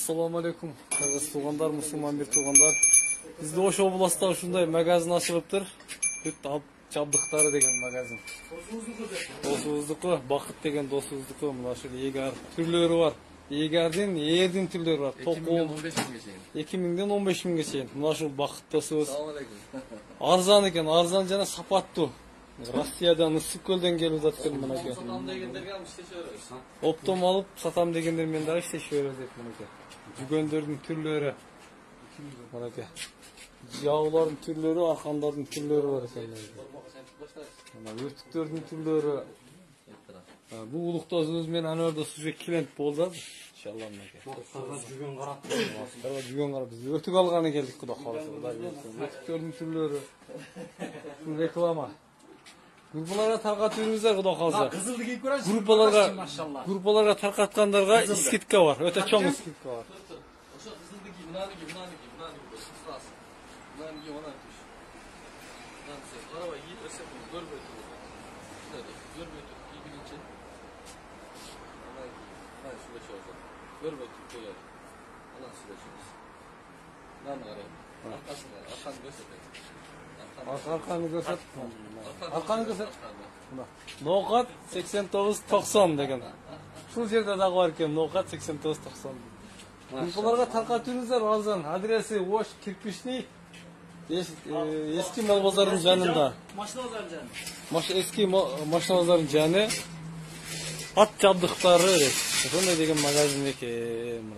Assalamu alaikum. Kırgız tuğanlar, Müslüman bir tuğanlar. Bizde Oş областта ушундай magazin açılıptır. Бүт жабдыктары деген magazin. Досубуздуку, Бакыт деген досубуздуку. Мына ушул егар түрлөрү бар. Егардин, эрдин түрлөрү бар. 2000ден 15.000ге чейин. Мына ушул Бакыт досубуз. Арзан экен, арзан жана сапаттуу. Россиядан ысык көлдөн келип жаткан мынакей. Сатам дегендерге иштешип беребиз. Оптом алып, сатам дегендер дагы иштешип беребиз деп мынакей. Жүгөндөрдүн түрлөрү. Мынакей. Жаулардын түрлөрү, аркандардын түрлөрү бар экен. Мына өртүктөрдүн түрлөрү. Бул улуктоз өзү менен анөрдө сүйө клиент болду. Иншалла мынакей. Жүгөн карап. Жүгөн карап биз өтүк алганы келдик, Кудай кааласа. Өртүктөрдүн түрлөрү. Реклама. Группаларга таркатып жүрүңүздөр, Кудай кааласа. Кызылды кийип көрөсүз. Группаларга таркаткандарга скидка бар. Өтө чоң скидка бар. Ошо кызылды кийип, мынаны кийип, мынаны кийип, мынаны кийип. Мынаны кийип, мынаны кийип. Мынаны сен карабай кийип берсең, көрбөй туруп. Көрбөй туруп кийгенче. Мына сүйлөшөп алсам. Көрбөй туруп коёр. Анан сүйлөшөбүз. Мынаны карайм. Арканы көрсөтөм. Арканы көрсөт. Арканы көрсөт. Ноокат 89-90 деген. Шул жерде дагы бар экен, Ноокат 89-90. Группаларга таркатып жүрүңүздөр, арзан. Адреси Ош кирпичный. Eski mal bozarının жанында. Машина базарының жаны. Eski машина базарының жаны. At жабдыктары. Ошондой деген магазин экен.